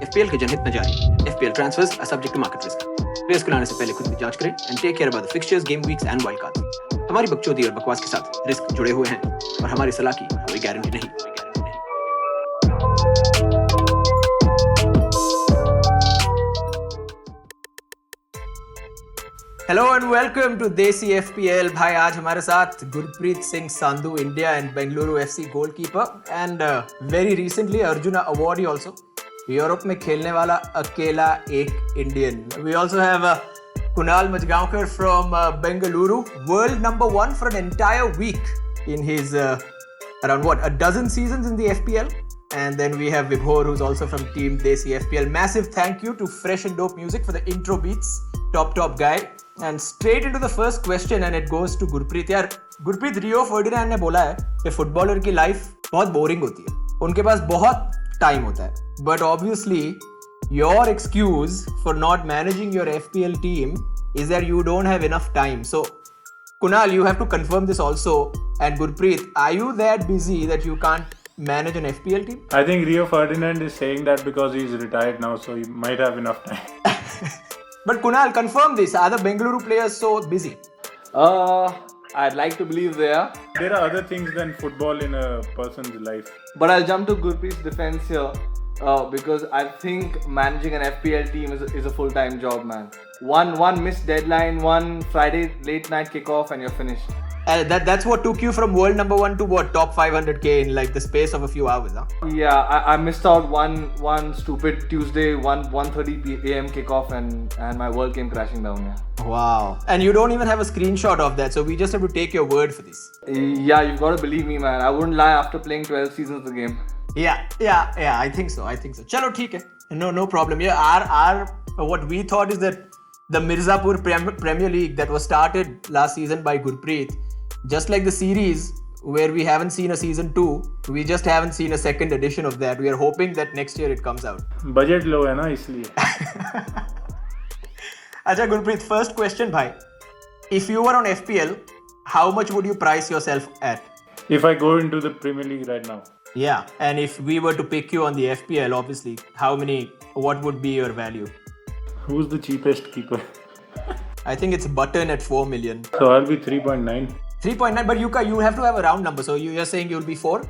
FPL के जनहित में जारी. FPL transfers are subject to market risk. Players को लाने से पहले खुद की जांच करें and take care about the fixtures, game weeks and wild cards. हमारी बकचोदी और बकवास के साथ रिस्क जुड़े हुए हैं और हमारी सलाह की कोई गारंटी नहीं. Hello and welcome to Desi FPL. भाई आज हमारे साथ Gurpreet Singh Sandhu, India and Bengaluru FC goalkeeper and very recently Arjuna awardee also. Europe में खेलने वाला अकेला एक Indian. We also have Kunal Majgaonkar from Bengaluru, world number 1 for an entire week in his around a dozen seasons in the FPL. And then we have Vibhor, who's also from team Desi FPL. Massive thank you to Fresh and Dope Music for the intro beats. Top guy. And straight into the first question and it goes to Gurpreet. यार गुरप्रीत, रियो Ferdinand ने बोला है कि footballer की life बहुत boring होती है, उनके पास बहुत टाइम होता है. But obviously your excuse for not managing your FPL team is that you don't have enough time. So Kunal, you have to confirm this also. And Gurpreet, are you that busy that you can't manage an FPL team? I think Rio Ferdinand is saying that because he's retired now, so he might have enough time. But Kunal, confirm this. Are the Bengaluru players so busy? I'd like to believe they are. There are other things than football in a person's life. But I'll jump to Gurpreet's defense here because I think managing an FPL team is a full-time job, man. One missed deadline, one Friday late night kickoff and you're finished. That's what took you from world number 1 to what, top 500k in like the space of a few hours, huh? Yeah, I missed out one stupid Tuesday 1:30 AM kickoff and my world came crashing down. Yeah. Wow. And you don't even have a screenshot of that, so we just have to take your word for this. Yeah, you've got to believe me, man. I wouldn't lie after playing 12 seasons of the game. Yeah, I think so. Chalo, theek hai. No problem. Yeah, our what we thought is that the Mirzapur Premier League that was started last season by Gurpreet, just like the series where we haven't seen a season 2, we just haven't seen a second edition of that. We are hoping that next year it comes out. Budget low है ना इसलिए. अच्छा Gurpreet, first question bhai. If you were on FPL, how much would you price yourself at? If I go into the Premier League right now. Yeah, and if we were to pick you on the FPL, obviously, what would be your value? Who's the cheapest keeper? I think it's Button at 4 million. So I'll be 3.9. 3.9, but you have to have a round number, so you're saying you'll be 4?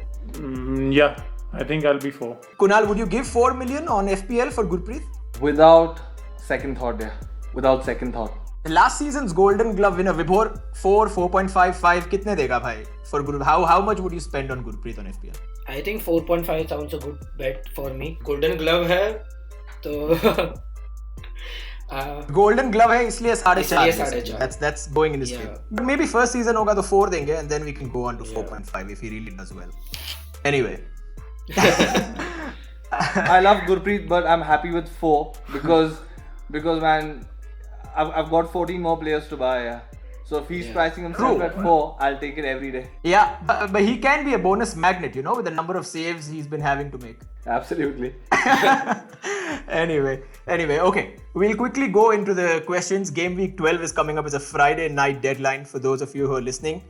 Yeah, I think I'll be 4. Kunal, would you give 4 million on FPL for Gurpreet? Without second thought, yeah. Without second thought. Last season's Golden Glove winner Vibhor 4.55 कितने देगा भाई for Gurpreet? How much would you spend on Gurpreet on FPL? I think 4.5 sounds a good bet for me. Golden Glove है तो Golden Glove है इसलिए 4.5. 4.5. That's going in his favor. But maybe first season होगा तो 4 देंगे and then we can go on to 4.5 if he really does well. Anyway. I love Gurpreet, but I'm happy with 4 because man, I've got 14 more players to buy. Yeah. So if he's pricing himself at 4, I'll take it every day. Yeah, but he can be a bonus magnet, with the number of saves he's been having to make. Absolutely. Anyway, okay. We'll quickly go into the questions. Game week 12 is coming up as a Friday night deadline for those of you who are listening.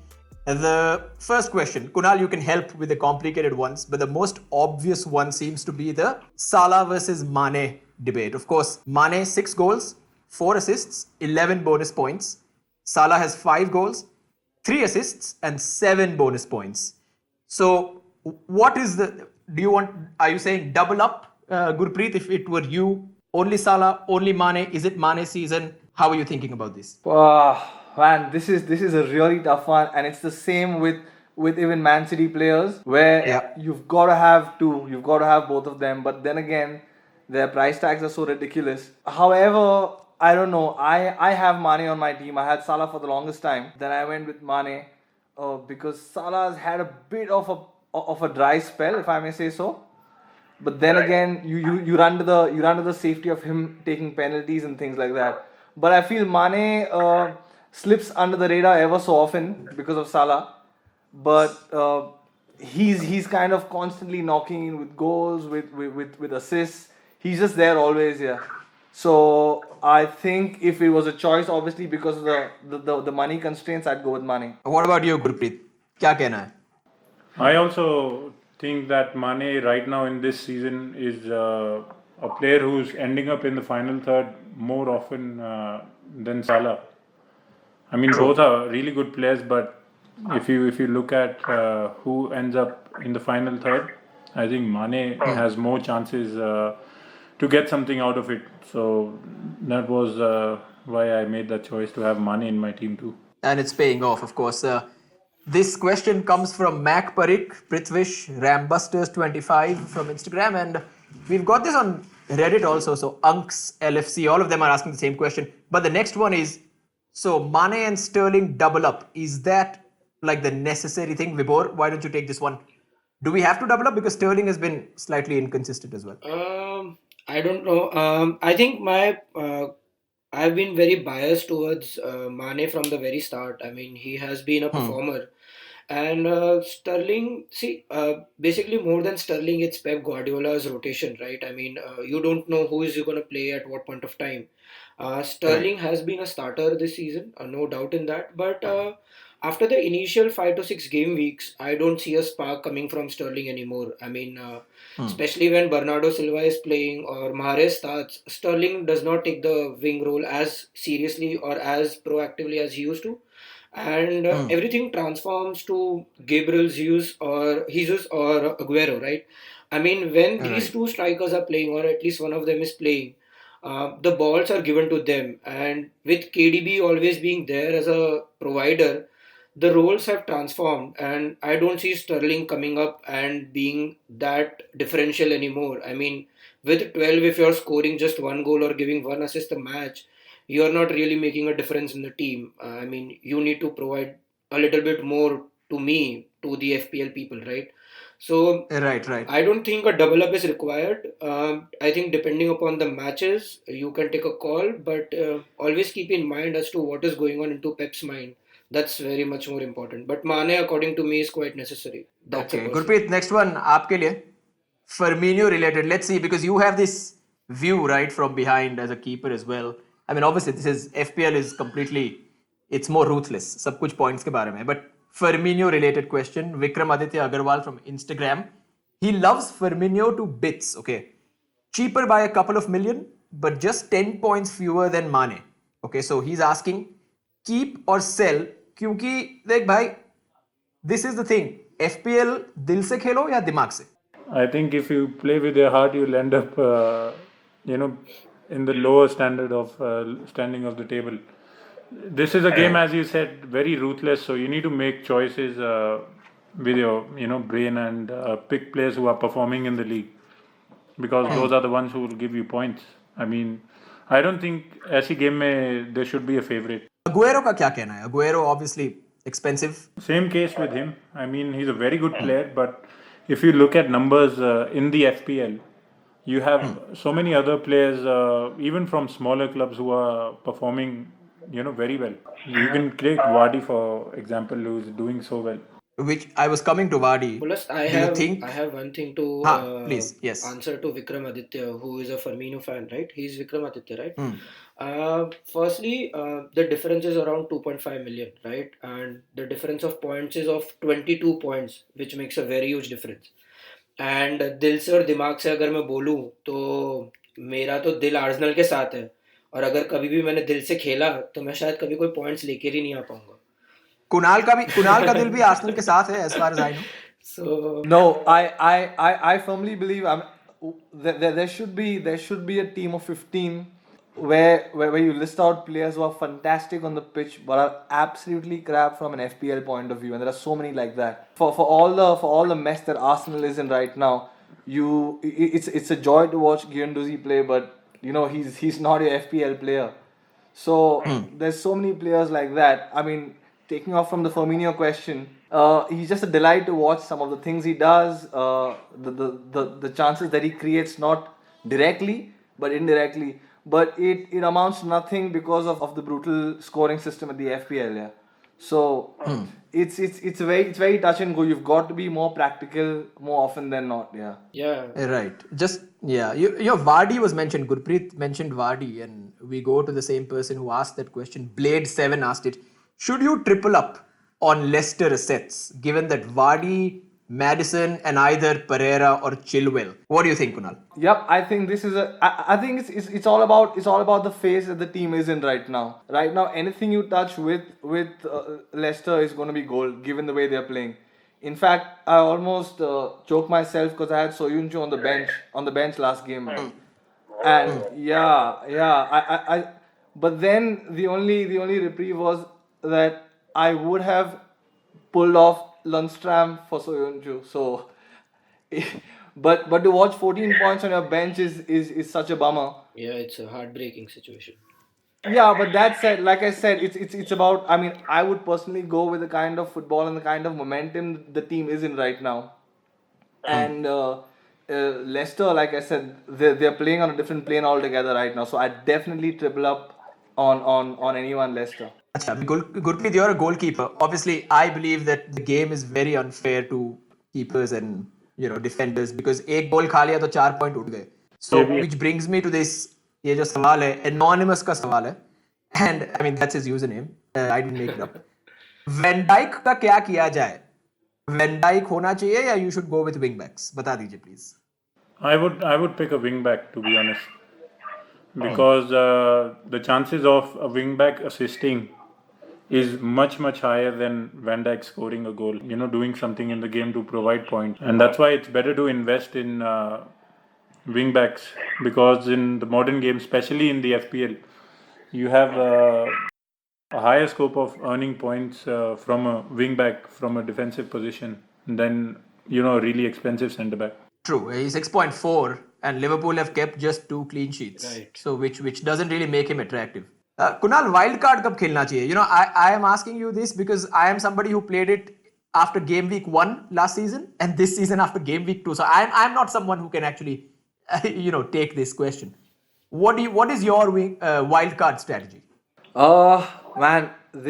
The first question, Kunal, you can help with the complicated ones, but the most obvious one seems to be the Salah versus Mane debate. Of course, Mane 6 goals, 4 assists, 11 bonus points. Salah has 5 goals, 3 assists and 7 bonus points. So are you saying double up, Gurpreet, if it were you? Only Salah, only Mane? Is it Mane season? How are you thinking about this? Man, this is a really tough one, and it's the same with even Man City players where you've got to have two. You've got to have both of them, but then again, their price tags are so ridiculous. However, I don't know. I have Mane on my team. I had Salah for the longest time. Then I went with Mane because Salah's had a bit of a dry spell, if I may say so. But then again, you run to the safety of him taking penalties and things like that. But I feel Mane slips under the radar ever so often because of Salah. But he's kind of constantly knocking in with goals, with assists. He's just there always, yeah. So I think if it was a choice, obviously because of the money constraints, I'd go with Mane. What about you, Gurpreet? क्या कहना है? I also think that Mane right now in this season is a player who's ending up in the final third more often than Salah. I mean, both are really good players, but if you look at who ends up in the final third, I think Mane has more chances to get something out of it. So that was why I made that choice to have Mane in my team too. And it's paying off, of course. This question comes from Mac Parik, Prithvish, Rambusters25 from Instagram, and we've got this on Reddit also. So Unks, LFC, all of them are asking the same question. But the next one is, so Mane and Sterling double up. Is that like the necessary thing? Vibor, why don't you take this one? Do we have to double up? Because Sterling has been slightly inconsistent as well. I don't know. I think I've been very biased towards Mane from the very start. I mean, he has been a performer. And Sterling, basically more than Sterling, it's Pep Guardiola's rotation, right? I mean, you don't know who is going to play at what point of time. Sterling has been a starter this season, no doubt in that. But after the initial 5 to 6 game weeks, I don't see a spark coming from Sterling anymore. I mean, especially when Bernardo Silva is playing or Mahrez starts, Sterling does not take the wing role as seriously or as proactively as he used to. And everything transforms to Gabriel Jesus or Aguero, right? I mean, when these two strikers are playing, or at least one of them is playing, the balls are given to them. And with KDB always being there as a provider, the roles have transformed. And I don't see Sterling coming up and being that differential anymore. I mean, with 12, if you're scoring just one goal or giving one assist a match, you're not really making a difference in the team. I mean, you need to provide a little bit more to the FPL people, right? So, Right. I don't think a double up is required. I think depending upon the matches, you can take a call, but always keep in mind as to what is going on into Pep's mind. That's very much more important. But Mane, according to me, is quite necessary. That's Okay, Gurpreet, next one, आपके लिए. Firmino related. Let's see, because you have this view right from behind as a keeper as well. I mean, obviously, this is FPL is completely, it's more ruthless. सब कुछ points के बारे में. But Firmino related question. Vikramaditya Agarwal from Instagram. He loves Firmino to bits. Okay, cheaper by a couple of million, but just 10 points fewer than Mane. Okay, so he's asking, keep or sell? क्योंकि देख भाई, this is the thing. FPL दिल से खेलो या दिमाग से? I think if you play with your heart, you'll end up, in the lower standard of standing of the table. This is a game, as you said, very ruthless. So you need to make choices with your, brain and pick players who are performing in the league, because those are the ones who will give you points. I mean, I don't think ऐसी game में there should be a favorite. Aguero का क्या कहना है? Aguero obviously expensive. Same case with him. I mean, he's a very good player, but if you look at numbers in the FPL, you have so many other players, even from smaller clubs, who are performing, very well. You can take Vardy, for example, who's doing so well. Which I was coming to Vardy. Plus, I have one thing to please, yes. answer to Vikramaditya, who is a Firmino fan, right? He's Vikramaditya, right? Firstly, the difference is around 2.5 million, right? And the difference of points is of 22 points, which makes a very huge difference. And दिल से और दिमाग से अगर मैं बोलूँ तो मेरा तो दिल आर्सेनल के साथ है, और अगर कभी भी मैंने दिल से खेला तो मैं शायद कभी कोई पॉइंट्स लेकर ही नहीं आ पाऊंगा. कुणाल का दिल भी आर्सेनल के साथ है, as far as I know. So no, I firmly believe there should be a team of 15 where you list out players who are fantastic on the pitch but are absolutely crap from an FPL point of view, and there are so many like that. For all the mess that Arsenal is in right now, it's a joy to watch Guendouzi play, but he's not a FPL player. So there's so many players like that. I mean, taking off from the Firmino question, he's just a delight to watch. Some of the things he does, the chances that he creates, not directly but indirectly, but it amounts to nothing because of the brutal scoring system at the FPL. Yeah, so it's very touch and go. You've got to be more practical more often than not. Yeah. Right. Just your Vardy was mentioned. Gurpreet mentioned Vardy, and we go to the same person who asked that question. Blade7 asked it. Should you triple up on Leicester assets, given that Vardy Madison, and either Pereira or Chilwell. What do you think, Kunal? Yep, I think this is I think it's all about the phase that the team is in right now. Right now, anything you touch with Leicester is going to be gold, given the way they're playing. In fact, I almost choked myself because I had Soyuncu on the bench last game, and but then the only reprieve was that I would have pulled off Lundstram for Soyuncu. So, but to watch 14 points on your bench is such a bummer. Yeah, it's a heartbreaking situation. Yeah, but that said, like I said, it's about. I mean, I would personally go with the kind of football and the kind of momentum the team is in right now. And Leicester, like I said, they're playing on a different plane altogether right now. So I definitely triple up on anyone Leicester. Acha, Gurpreet, you're a goalkeeper. Obviously, I believe that the game is very unfair to keepers and defenders because एक गोल खा लिया तो 4 point उठ गए. So which brings me to this, ये जो सवाल है anonymous का सवाल है, and I mean that's his username. I didn't make it up. Van Dijk का क्या किया जाए? Van Dijk होना चाहिए या you should go with wing backs? बता दीजिए please. I would pick a wing back, to be honest, because the chances of a wing back assisting is much higher than Van Dijk scoring a goal, doing something in the game to provide points. And that's why it's better to invest in wing backs, because in the modern game, especially in the FPL, you have a higher scope of earning points from a wing back from a defensive position than a really expensive centre back. True, he's 6.4 and Liverpool have kept just 2 clean sheets. Right. So which doesn't really make him attractive. Kunal, wild card कब खेलना चाहिए? I am asking you this because I am somebody who played it after game week 1 last season and this season after game week 2. So I'm not someone who can actually take this question. What is your wild card strategy? Man,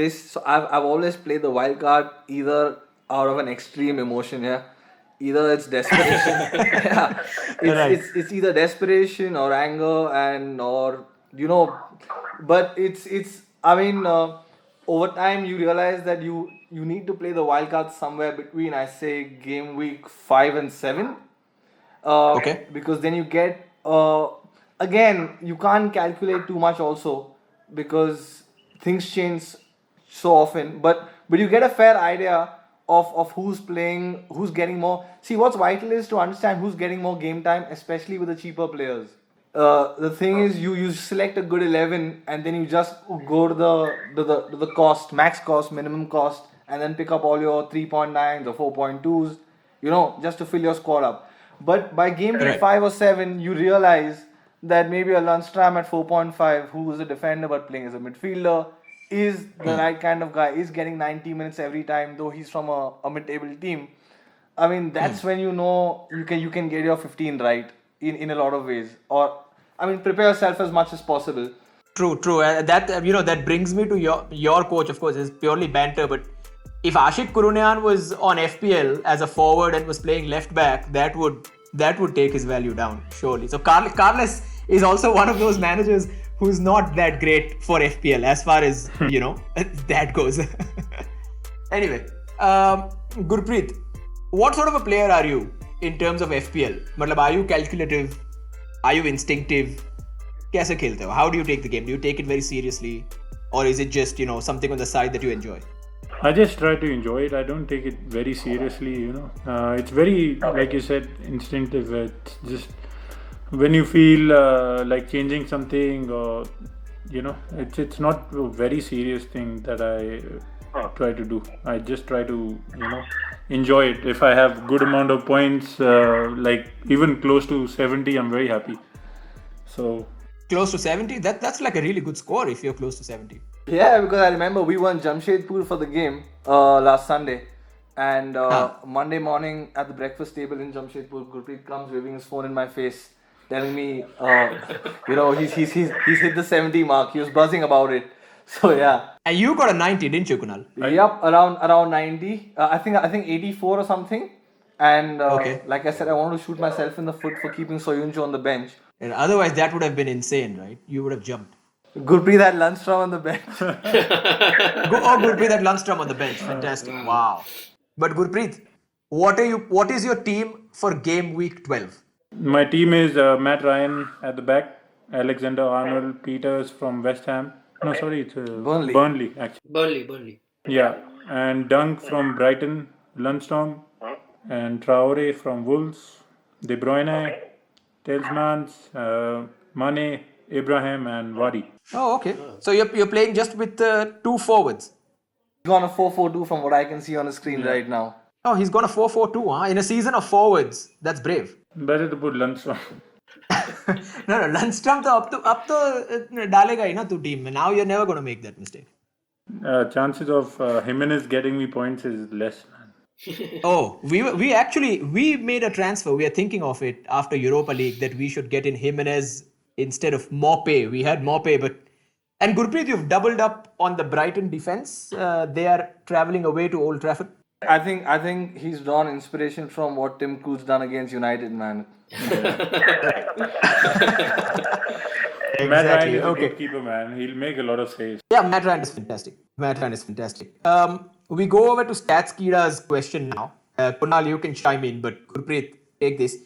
so I've always played the wild card either out of an extreme emotion, either it's desperation. It's either desperation or anger or but it's I mean over time you realize that you need to play the wild card somewhere between, I say, game week 5 and 7. Okay. Because then you get again, you can't calculate too much also because things change so often, but you get a fair idea of who's playing, who's getting more. See, what's vital is to understand who's getting more game time, especially with the cheaper players. The thing is, you select a good 11 and then you just go to the cost, max cost, minimum cost, and then pick up all your 3.9s or 4.2s, just to fill your squad up. But by game week 5 or 7, you realize that maybe a Lundstram at 4.5, who is a defender but playing as a midfielder, is the right kind of guy, is getting 90 minutes every time, though he's from a mid-table team. I mean, that's when you can get your 15 right in a lot of ways. Or, I mean, prepare yourself as much as possible. True. That brings me to your coach, of course, is purely banter, but if Ashik Kurunian was on FPL as a forward and was playing left back, that would take his value down, surely. So Carles is also one of those managers who's not that great for FPL as far as, that goes. Anyway, Gurpreet, what sort of a player are you in terms of FPL? Matlab, are you calculative? Are you instinctive? Kaise khelte ho? How do you take the game? Do you take it very seriously? Or is it just, something on the side that you enjoy? I just try to enjoy it. I don't take it very seriously, It's very, like you said, instinctive. It's just when you feel like changing something or, it's not a very serious thing that I try to do. I just try to, enjoy it. If I have good amount of points, like even close to 70, I'm very happy. So Close to 70? That's like a really good score if you're close to 70. Yeah, because I remember we won Jamshedpur for the game last Sunday. And Monday morning at the breakfast table in Jamshedpur, Gurpreet comes waving his phone in my face, telling me, he's hit the 70 mark. He was buzzing about it. So yeah. And you got a 90, didn't you, Kunal? Yep, around 90. I think 84 or something. And like I said, I wanted to shoot myself in the foot for keeping Soyuncu on the bench. And otherwise, that would have been insane, right? You would have jumped. Gurpreet had Lundstram on the bench. Gurpreet had Lundstram on the bench. Fantastic. Wow. But Gurpreet, What is your team for game week 12? My team is Matt Ryan at the back, Alexander Arnold Peters from West Ham. No, sorry, it's Burnley actually. Burnley. Yeah, and Dunk from Brighton, Lundstrom, and Traore from Wolves, De Bruyne, Telsmans, Mane, Ibrahim, and Wadi. Oh, okay. So you're playing just with two forwards. He's gone a 4-4-2 from what I can see on the screen right now. Oh, he's gone a 4-4-2, huh? In a season of forwards. That's brave. Better to put Lundstrom. No, Lundstrom to up to डालेगा ही ना तू team में. Now you're never going to make that mistake. Chances of Jimenez getting me points is less, man. Oh, we made a transfer. We are thinking of it after Europa League that we should get in Jimenez instead of Mope. We had Mope, and Gurpreet, you've doubled up on the Brighton defense. They are traveling away to Old Trafford. I think he's drawn inspiration from what Tim Krul's done against United, man. Matt Ryan is a good keeper, man. He'll make a lot of saves. Yeah, Matt Ryan is fantastic. We go over to Statskida's question now. Kunal, you can chime in, but Gurpreet, take this.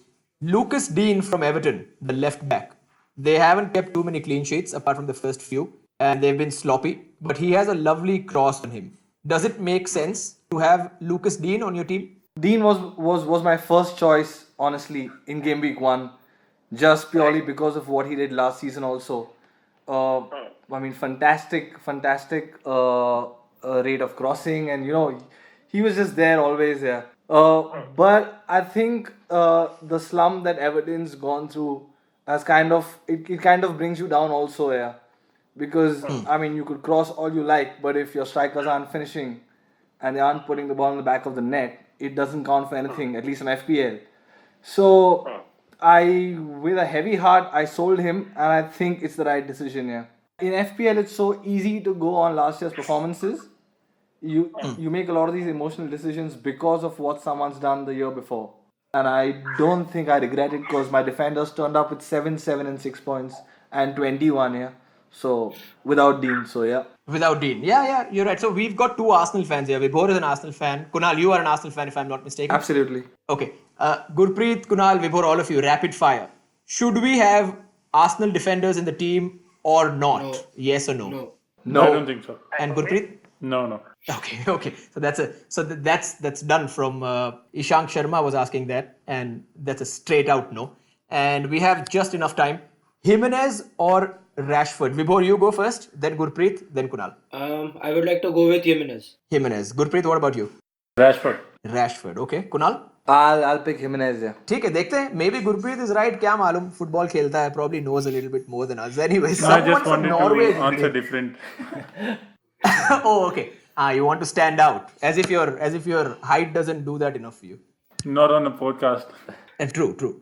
Lucas Dean from Everton, the left back. They haven't kept too many clean sheets apart from the first few, and they've been sloppy, but he has a lovely cross on him. Does it make sense to have Lucas Dean on your team? Dean was my first choice, honestly, in game week 1, just purely because of what he did last season also. I mean, fantastic rate of crossing, and he was just there, always there. But I think the slump that Everton's gone through has kind of brings you down also, yeah. Because I mean, you could cross all you like, but if your strikers aren't finishing and they aren't putting the ball in the back of the net, it doesn't count for anything, at least in FPL. So with a heavy heart, I sold him, and I think it's the right decision, yeah. In FPL, it's so easy to go on last year's performances. You make a lot of these emotional decisions because of what someone's done the year before. And I don't think I regret it, because my defenders turned up with 7, 7 and 6 points and 21, yeah. So, without Dean, so yeah. Without Dean. Yeah, you're right. So we've got two Arsenal fans here. Vibhor is an Arsenal fan. Kunal, you are an Arsenal fan if I'm not mistaken. Absolutely. Okay. Gurpreet, Kunal, Vibhor, all of you, rapid fire. Should we have Arsenal defenders in the team or not? No. Yes or no? No. I don't think so. And Gurpreet? No. Okay. So that's done from Ishank Sharma was asking that, and that's a straight out no. And we have just enough time. Jimenez or Rashford? Vibhor, you go first, then Gurpreet, then Kunal. I would like to go with Jimenez. Gurpreet, what about you? Rashford. Okay. Kunal? I'll pick Jimenez, yeah. ठीक है, देखते हैं. Maybe Gurpreet is right. क्या मालूम? Football खेलता है. Probably knows a little bit more than us. Anyway, I someone just from wanted Norway. to answer different. Oh, okay. You want to stand out, as if your height doesn't do that enough for you. Not on a podcast. True.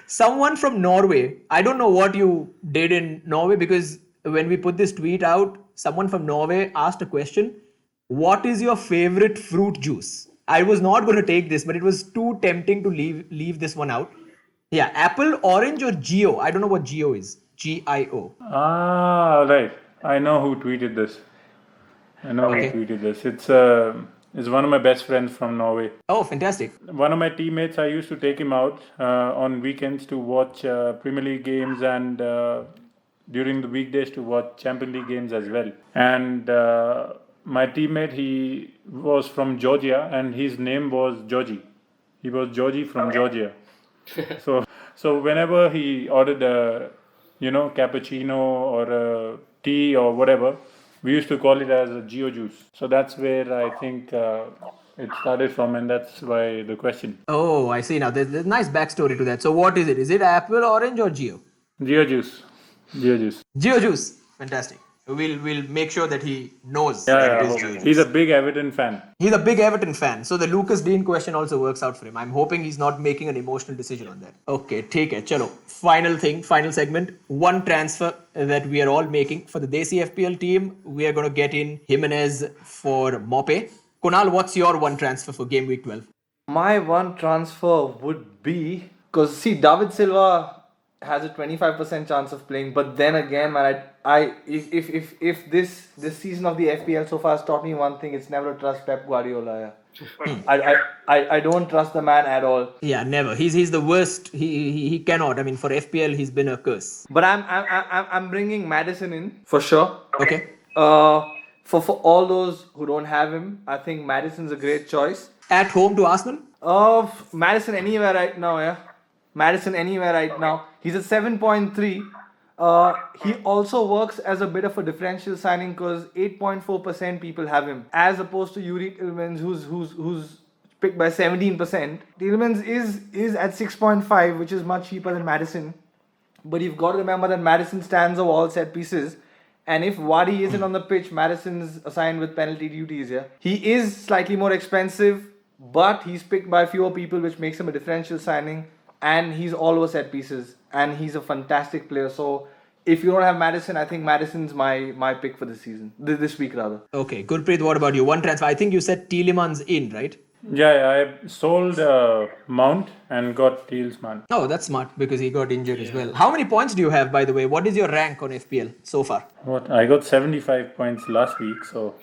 Someone from Norway. I don't know what you did in Norway, because when we put this tweet out, someone from Norway asked a question. What is your favorite fruit juice? I was not going to take this, but it was too tempting to leave this one out. Yeah, apple, orange, or Geo. I don't know what Geo is. Gio. Right. I know who tweeted this. It's one of my best friends from Norway. Oh, fantastic. One of my teammates, I used to take him out on weekends to watch Premier League games, and during the weekdays to watch Champions League games as well. And my teammate, he was from Georgia, and his name was Georgie. He was Georgie from Georgia. So whenever he ordered a cappuccino or a tea or whatever, we used to call it as a Geo juice. So that's where I think it started from, and that's why the question. Oh, I see now. There's a nice backstory to that. So what is it? Is it apple, orange, or Geo? Geo juice. Geo juice. Fantastic. We'll make sure that he knows that it is Geo juice. He's a big Everton fan. He's a big Everton fan. So the Lucas Dean question also works out for him. I'm hoping he's not making an emotional decision on that. Okay, take it. Chalo. Final segment. One transfer that we are all making for the DesiFPL team. We are going to get in Jimenez for Mope. Kunal, what's your one transfer for game week 12? My one transfer would be, because see, David Silva has a 25% chance of playing, but then again, man, if this season of the FPL so far has taught me one thing, it's never to trust Pep Guardiola. Yeah. I don't trust the man at all. Yeah, never. He's the worst. He cannot. I mean, for FPL, he's been a curse. But I'm bringing Madison in for sure. Okay. For all those who don't have him, I think Madison's a great choice. At home to Arsenal? Madison anywhere right now, yeah. Madison anywhere right now. He's at 7.3. He also works as a bit of a differential signing because 8.4% people have him, as opposed to Yuri Tillmans, who's picked by 17%. Tillmans is at 6.5, which is much cheaper than Madison. But you've got to remember that Madison stands of all set pieces. And if Wadi isn't on the pitch, Madison's assigned with penalty duties, yeah. He is slightly more expensive, but he's picked by fewer people, which makes him a differential signing. And he's all over set pieces. And he's a fantastic player. So if you don't have Madison, I think Madison's my pick for this season. This week, rather. Okay. Gurpreet, what about you? One transfer. I think you said Tielemans in, right? Yeah, I sold Mount and got Tielemans. Oh, that's smart because he got injured as well. How many points do you have, by the way? What is your rank on FPL so far? What? I got 75 points last week, so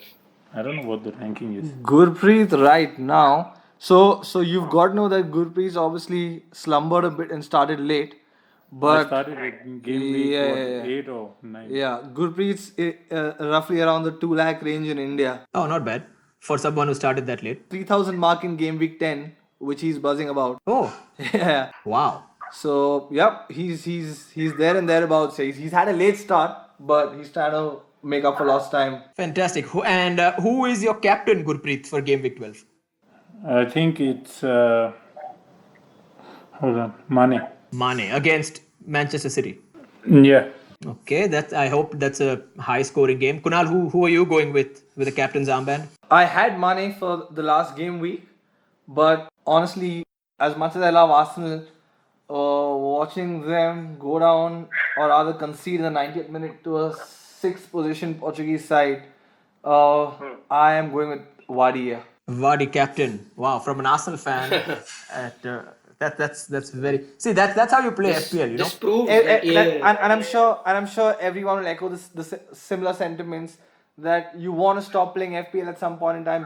I don't know what the ranking is. Gurpreet right now. So you've got to know that Gurpreet's obviously slumbered a bit and started late. I But started with game week 8 or 9. yeah, Gurpreet's roughly around the 2 lakh range in India. Oh, not bad for someone who started that late. 3,000 mark in game week 10, which he's buzzing about. Oh, Yeah. wow. So yep, he's there and thereabouts. He's had a late start, but he's trying to make up for lost time. Fantastic. Who is your captain, Gurpreet, for game week 12? I think it's hold on, Mane. Mane against Manchester City. Yeah. Okay, I hope that's a high scoring game. Kunal, who are you going with the captain's armband? I had Mane for the last game week, but honestly, as much as I love Arsenal, watching them go down or rather concede in the 90th minute to a 6th position Portuguese side, I am going with Wadi. Vardy captain. Wow, from an Arsenal fan. That's very. See, that's how you play FPL. You know. This proves that, And I'm sure everyone will echo the similar sentiments that you want to stop playing FPL at some point in time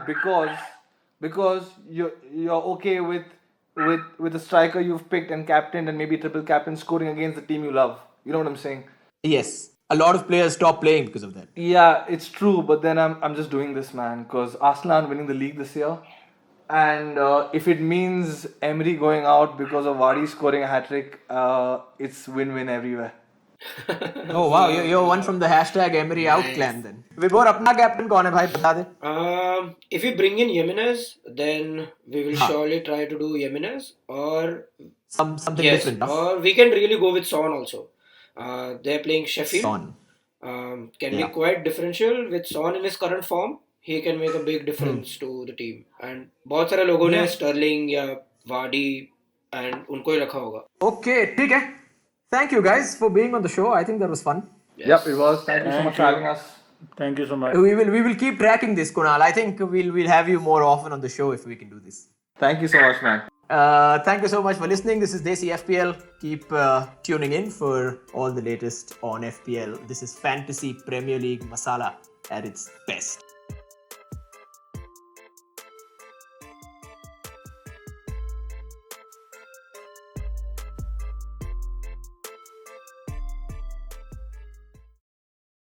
because you're okay with the striker you've picked and captained and maybe triple captain scoring against the team you love. You know what I'm saying? Yes. A lot of players stop playing because of that. Yeah, it's true. But then I'm just doing this, man, because Arsenal aren't winning the league this year. And if it means Emery going out because of Vardy scoring a hat-trick, it's win-win everywhere. Oh wow, you're one from the hashtag Emery out clan then. Vibhor, अपना captain कौन है भाई बता दे. If we bring in Jimenez, then we will surely try to do Jimenez or Something yes, different. No? or we can really go with Son also. They're playing Sheffield. Son. Can be quite differential with Son in his current form. He can make a big difference to the team. And बहुत सारे लोगों ने Sterling या Vardy and उनको ही रखा होगा. Okay, ठीक है. Thank you guys for being on the show. I think that was fun. Yes. Yep, it was. Thank you so much for having us. Thank you so much. We will keep tracking this, Kunal. I think we'll have you more often on the show if we can do this. Thank you so much, man. Thank you so much for listening. This is DesiFPL. Keep tuning in for all the latest on FPL. This is Fantasy Premier League Masala at its best.